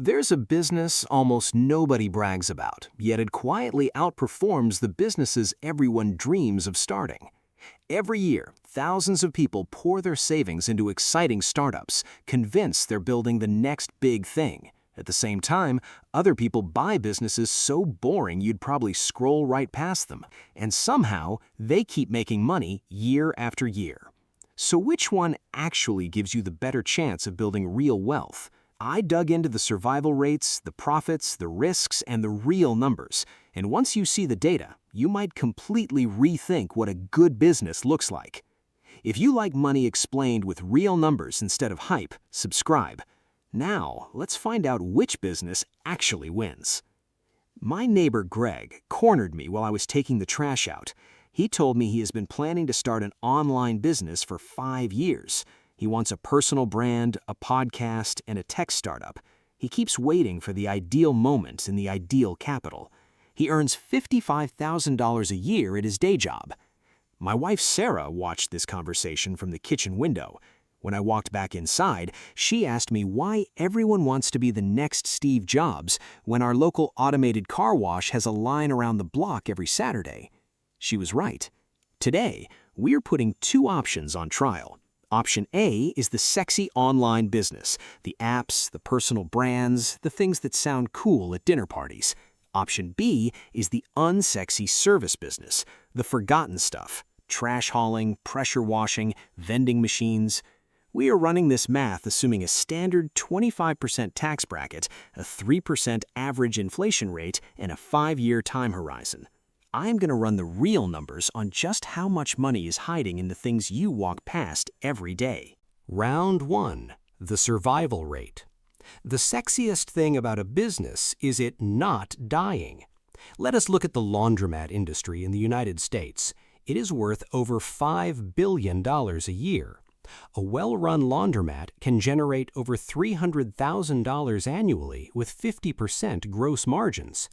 There's a business almost nobody brags about, yet it quietly outperforms the businesses everyone dreams of starting. Every year, thousands of people pour their savings into exciting startups, convinced they're building the next big thing. At the same time, other people buy businesses so boring you'd probably scroll right past them, and somehow they keep making money year after year. So which one actually gives you the better chance of building real wealth? I dug into the survival rates, the profits, the risks, and the real numbers. And once you see the data, you might completely rethink what a good business looks like. If you like money explained with real numbers instead of hype, subscribe. Now, let's find out which business actually wins. My neighbor Greg cornered me while I was taking the trash out. He told me he has been planning to start an online business for 5 years. He wants a personal brand, a podcast, and a tech startup. He keeps waiting for the ideal moment and the ideal capital. He earns $55,000 a year at his day job. My wife Sarah watched this conversation from the kitchen window. When I walked back inside, she asked me why everyone wants to be the next Steve Jobs when our local automated car wash has a line around the block every Saturday. She was right. Today, we're putting 2 options on trial. Option A is the sexy online business, the apps, the personal brands, the things that sound cool at dinner parties. Option B is the unsexy service business, the forgotten stuff, trash hauling, pressure washing, vending machines. We are running this math assuming a standard 25% tax bracket, a 3% average inflation rate, and a 5-year time horizon. I'm going to run the real numbers on just how much money is hiding in the things you walk past every day. Round 1. The survival rate. The sexiest thing about a business is it not dying. Let us look at the laundromat industry in the United States. It is worth over $5 billion a year. A well-run laundromat can generate over $300,000 annually with 50% gross margins.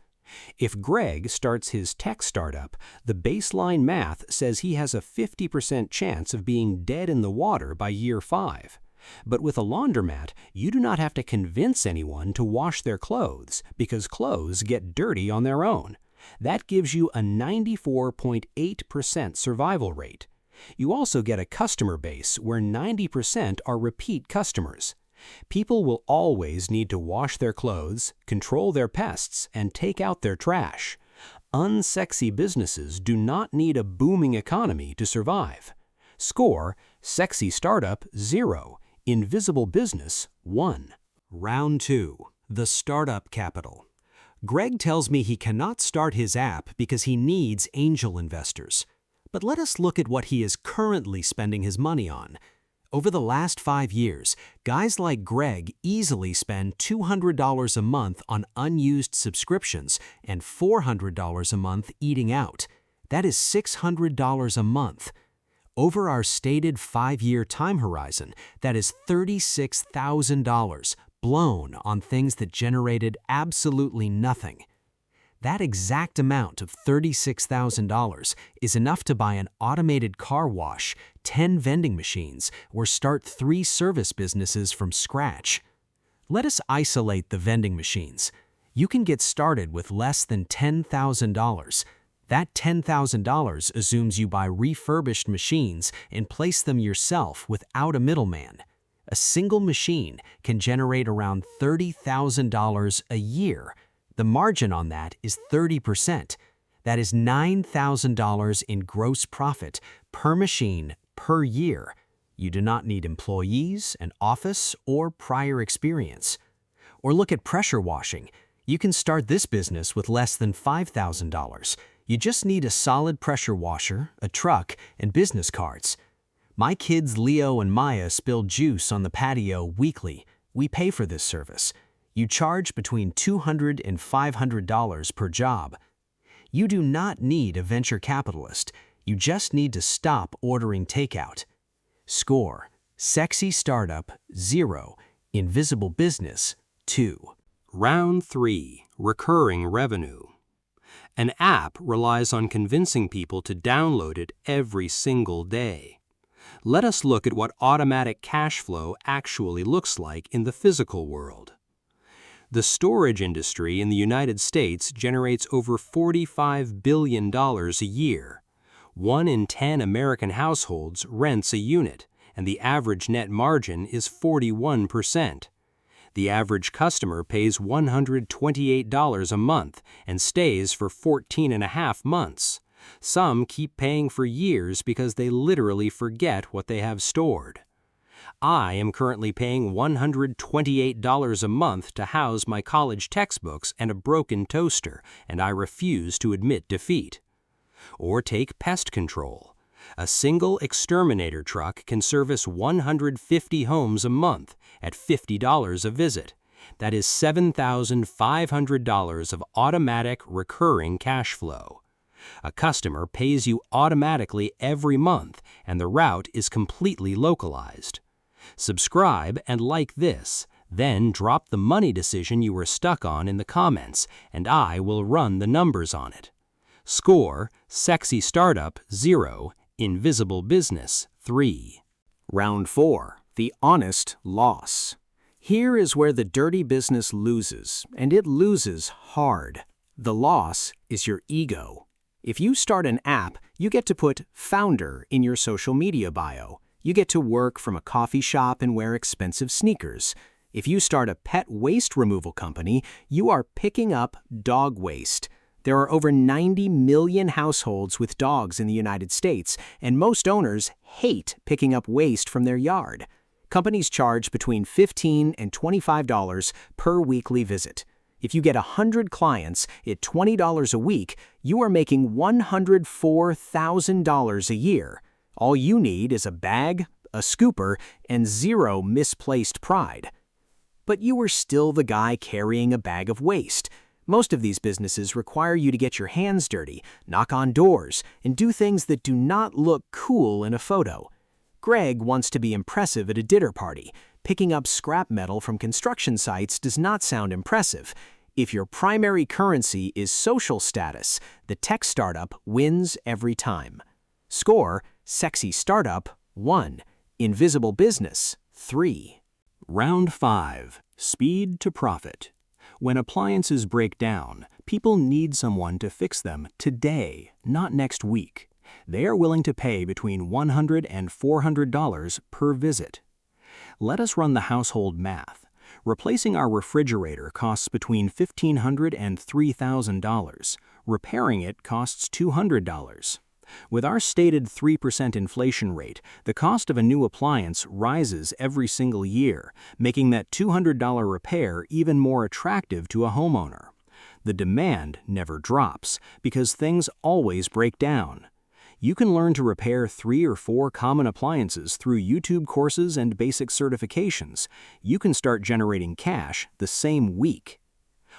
If Greg starts his tech startup, the baseline math says he has a 50% chance of being dead in the water by year 5. But with a laundromat, you do not have to convince anyone to wash their clothes because clothes get dirty on their own. That gives you a 94.8% survival rate. You also get a customer base where 90% are repeat customers. People will always need to wash their clothes, control their pests, and take out their trash. Unsexy businesses do not need a booming economy to survive. Score: sexy startup 0, invisible business 1. Round 2. The startup capital. Greg tells me he cannot start his app because he needs angel investors. But let us look at what he is currently spending his money on. Over the last 5 years, guys like Greg easily spend $200 a month on unused subscriptions and $400 a month eating out. That is $600 a month. Over our stated 5-year time horizon, that is $36,000 blown on things that generated absolutely nothing. That exact amount of $36,000 is enough to buy an automated car wash, 10 vending machines, or start 3 service businesses from scratch. Let us isolate the vending machines. You can get started with less than $10,000. That $10,000 assumes you buy refurbished machines and place them yourself without a middleman. A single machine can generate around $30,000 a year. The margin on that is 30%. That is $9,000 in gross profit per machine per year. You do not need employees, an office, or prior experience. Or look at pressure washing. You can start this business with less than $5,000. You just need a solid pressure washer, a truck, and business cards. My kids Leo and Maya spill juice on the patio weekly. We pay for this service. You charge between $200 and $500 per job. You do not need a venture capitalist. You just need to stop ordering takeout. Score: sexy startup 0, invisible business 2. Round 3. Recurring revenue. An app relies on convincing people to download it every single day. Let us look at what automatic cash flow actually looks like in the physical world. The storage industry in the United States generates over $45 billion a year. 1 in 10 American households rents a unit, and the average net margin is 41%. The average customer pays $128 a month and stays for 14.5 months. Some keep paying for years because they literally forget what they have stored. I am currently paying $128 a month to house my college textbooks and a broken toaster, and I refuse to admit defeat. Or take pest control. A single exterminator truck can service 150 homes a month at $50 a visit. That is $7,500 of automatic recurring cash flow. A customer pays you automatically every month, and the route is completely localized. Subscribe and like this, then drop the money decision you were stuck on in the comments, and I will run the numbers on it. Score: Sexy Startup 0, Invisible Business 3. Round 4. The honest loss. Here is where the dirty business loses, and it loses hard. The loss is your ego. If you start an app, you get to put founder in your social media bio. You get to work from a coffee shop and wear expensive sneakers. If you start a pet waste removal company, you are picking up dog waste. There are over 90 million households with dogs in the United States, and most owners hate picking up waste from their yard. Companies charge between $15 and $25 per weekly visit. If you get 100 clients at $20 a week, you are making $104,000 a year. All you need is a bag, a scooper, and zero misplaced pride. But you are still the guy carrying a bag of waste. Most of these businesses require you to get your hands dirty, knock on doors, and do things that do not look cool in a photo. Greg wants to be impressive at a dinner party. Picking up scrap metal from construction sites does not sound impressive. If your primary currency is social status, the tech startup wins every time. Score: Sexy Startup 1, Invisible Business 3. Round 5. Speed to profit. When appliances break down, people need someone to fix them today, not next week. They are willing to pay between $100 and $400 per visit. Let us run the household math. Replacing our refrigerator costs between $1,500 and $3,000. Repairing it costs $200. With our stated 3% inflation rate, the cost of a new appliance rises every single year, making that $200 repair even more attractive to a homeowner. The demand never drops because things always break down. You can learn to repair 3 or 4 common appliances through YouTube courses and basic certifications. You can start generating cash the same week.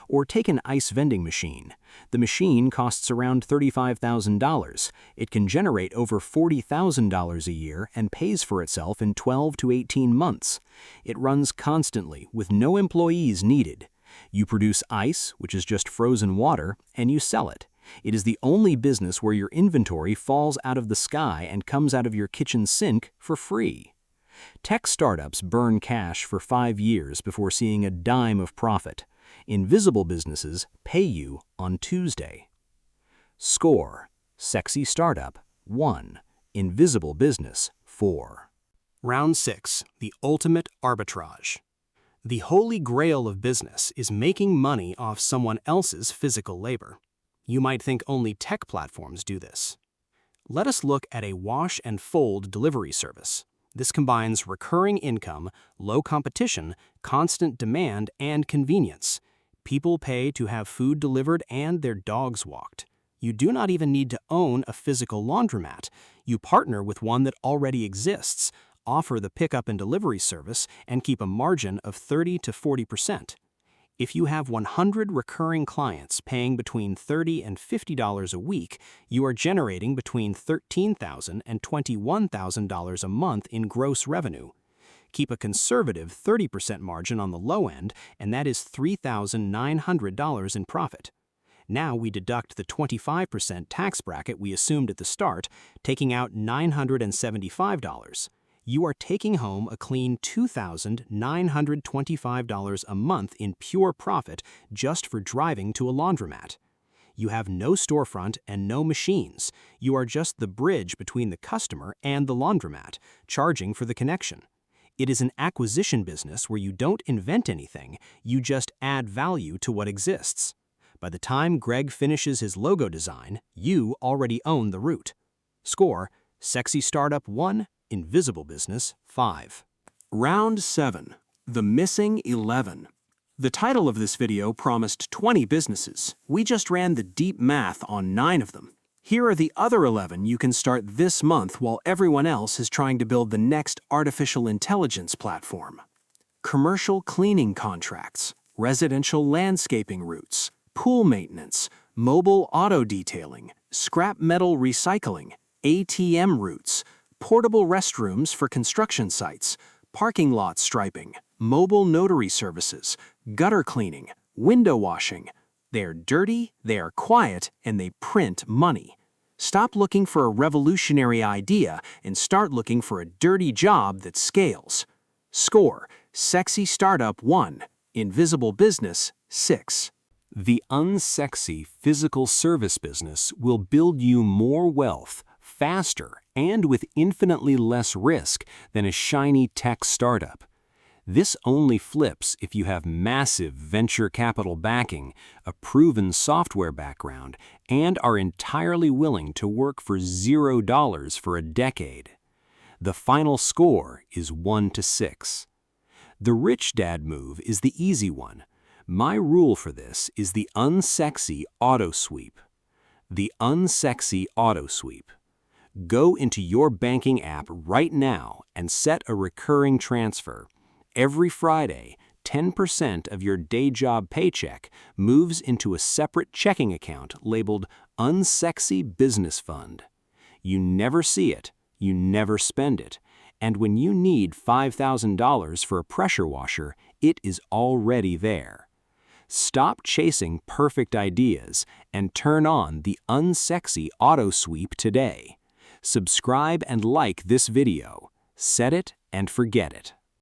Or take an ice vending machine. The machine costs around $35,000. It can generate over $40,000 a year and pays for itself in 12 to 18 months. It runs constantly with no employees needed. You produce ice, which is just frozen water, and you sell it. It is the only business where your inventory falls out of the sky and comes out of your kitchen sink for free. Tech startups burn cash for 5 years before seeing a dime of profit. Invisible businesses pay you on Tuesday. Score: Sexy Startup 1, Invisible Business 4. Round 6. The ultimate arbitrage. The holy grail of business is making money off someone else's physical labor. You might think only tech platforms do this. Let us look at a wash and fold delivery service. This combines recurring income, low competition, constant demand, and convenience. People pay to have food delivered and their dogs walked. You do not even need to own a physical laundromat. You partner with one that already exists, offer the pickup and delivery service, and keep a margin of 30 to 40%. If you have 100 recurring clients paying between $30 and $50 a week, you are generating between $13,000 and $21,000 a month in gross revenue. Keep a conservative 30% margin on the low end, and that is $3,900 in profit. Now we deduct the 25% tax bracket we assumed at the start, taking out $975. you are taking home a clean $2,925 a month in pure profit just for driving to a laundromat. You have no storefront and no machines. You are just the bridge between the customer and the laundromat, charging for the connection. It is an acquisition business where you don't invent anything, you just add value to what exists. By the time Greg finishes his logo design, you already own the route. Score: Sexy Startup 1, Invisible Business 5. Round 7. The Missing 11. The title of this video promised 20 businesses. We just ran the deep math on 9 of them. Here are the other 11 you can start this month while everyone else is trying to build the next artificial intelligence platform. Commercial cleaning contracts, residential landscaping routes, pool maintenance, mobile auto detailing, scrap metal recycling, ATM routes, portable restrooms for construction sites, parking lot striping, mobile notary services, gutter cleaning, window washing. They're dirty, they are quiet, and they print money. Stop looking for a revolutionary idea and start looking for a dirty job that scales. Score: Sexy Startup 1, Invisible Business 6. The unsexy physical service business will build you more wealth, faster, and with infinitely less risk than a shiny tech startup. This only flips if you have massive venture capital backing, a proven software background, and are entirely willing to work for $0 for a decade. The final score is 1-6. The rich dad move is the easy one. My rule for this is the Unsexy Auto-Sweep. The Unsexy Auto-Sweep. Go into your banking app right now and set a recurring transfer. Every Friday, 10% of your day job paycheck moves into a separate checking account labeled Unsexy Business Fund. You never see it, you never spend it, and when you need $5,000 for a pressure washer, it is already there. Stop chasing perfect ideas and turn on the Unsexy Auto-Sweep today. Subscribe and like this video. Set it and forget it.